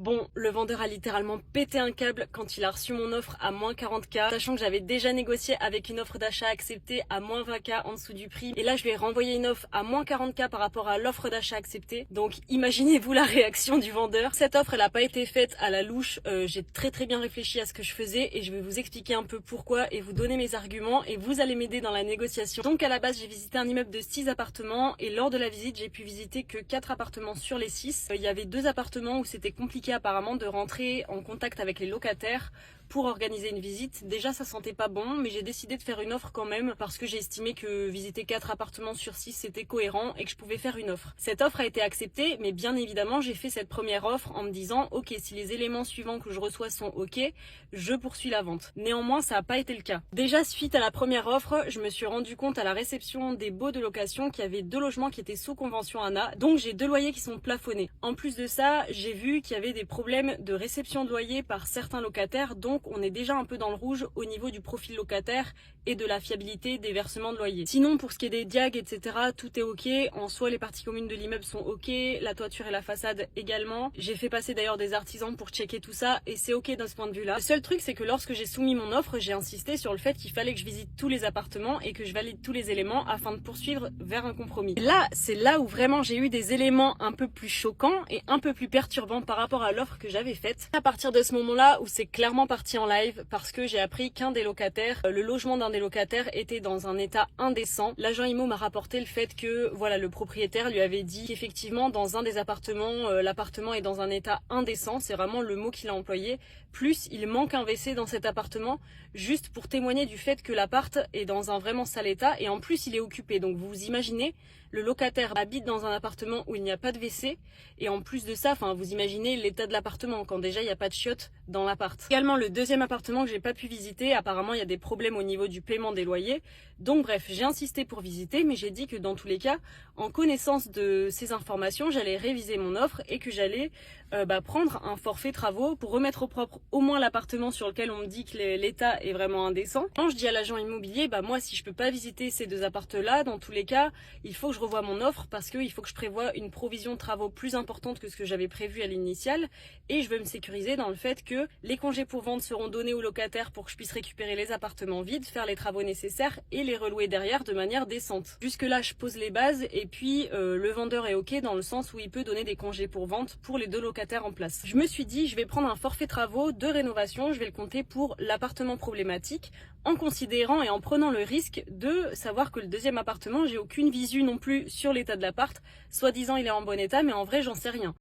Bon, le vendeur a littéralement pété un câble quand il a reçu mon offre à moins 40K, sachant que j'avais déjà négocié avec une offre d'achat acceptée à moins 20K en dessous du prix. Et là, je lui ai renvoyé une offre à moins 40K par rapport à l'offre d'achat acceptée. Donc, imaginez-vous la réaction du vendeur. Cette offre, elle n'a pas été faite à la louche. J'ai très bien réfléchi à ce que je faisais et je vais vous expliquer un peu pourquoi et vous donner mes arguments et vous allez m'aider dans la négociation. Donc, à la base, j'ai visité un immeuble de 6 appartements et lors de la visite, j'ai pu visiter que 4 appartements sur les 6. Il y avait 2 appartements où c'était compliqué apparemment de rentrer en contact avec les locataires pour organiser une visite. Déjà ça sentait pas bon, mais j'ai décidé de faire une offre quand même parce que j'ai estimé que visiter 4 appartements sur 6 c'était cohérent et que je pouvais faire une offre. Cette offre a été acceptée, mais bien évidemment j'ai fait cette première offre en me disant ok, si les éléments suivants que je reçois sont ok, je poursuis la vente. Néanmoins ça n'a pas été le cas. Déjà suite à la première offre, je me suis rendu compte à la réception des baux de location qu'il y avait 2 logements qui étaient sous convention ANA, donc j'ai 2 loyers qui sont plafonnés. En plus de ça, j'ai vu qu'il y avait des problèmes de réception de loyer par certains locataires, donc on est déjà un peu dans le rouge au niveau du profil locataire et de la fiabilité des versements de loyer. Sinon pour ce qui est des diags etc, tout est ok, en soi les parties communes de l'immeuble sont ok, la toiture et la façade également. J'ai fait passer d'ailleurs des artisans pour checker tout ça et c'est ok dans ce point de vue là. Le seul truc c'est que lorsque j'ai soumis mon offre, j'ai insisté sur le fait qu'il fallait que je visite tous les appartements et que je valide tous les éléments afin de poursuivre vers un compromis. Et là c'est là où vraiment j'ai eu des éléments un peu plus choquants et un peu plus perturbants par rapport à l'offre que j'avais faite. À partir de ce moment-là où c'est clairement parti en live parce que j'ai appris qu'un des locataires, le logement d'un des locataires était dans un état indécent. L'agent IMO m'a rapporté le fait que voilà, le propriétaire lui avait dit qu'effectivement dans un des appartements, l'appartement est dans un état indécent, c'est vraiment le mot qu'il a employé. Plus il manque un WC dans cet appartement, juste pour témoigner du fait que l'appart est dans un vraiment sale état et en plus il est occupé. Donc vous imaginez, le locataire habite dans un appartement où il n'y a pas de WC et en plus de ça, enfin vous imaginez l'état de l'appartement quand déjà il n'y a pas de chiottes dans l'appart. Également le deuxième appartement que j'ai pas pu visiter, apparemment il y a des problèmes au niveau du paiement des loyers. Donc bref, j'ai insisté pour visiter, mais j'ai dit que dans tous les cas, en connaissance de ces informations, j'allais réviser mon offre et que j'allais prendre un forfait travaux pour remettre au propre au moins l'appartement sur lequel on me dit que l'état est vraiment indécent. Quand je dis à l'agent immobilier, moi si je peux pas visiter ces 2 appartements-là, dans tous les cas, il faut que je revoie mon offre parce qu'il faut que je prévoie une provision de travaux plus importante que ce que j'avais prévu à l'initiale et je veux me sécuriser dans le fait que les congés pour vente seront donnés aux locataires pour que je puisse récupérer les appartements vides, faire les travaux nécessaires et les relouer derrière de manière décente. Jusque là je pose les bases et puis le vendeur est ok dans le sens où il peut donner des congés pour vente pour les 2 locataires en place. Je me suis dit je vais prendre un forfait travaux de rénovation, je vais le compter pour l'appartement problématique en considérant et en prenant le risque de savoir que le deuxième appartement j'ai aucune visu non plus sur l'état de l'appart, soi-disant il est en bon état mais en vrai j'en sais rien.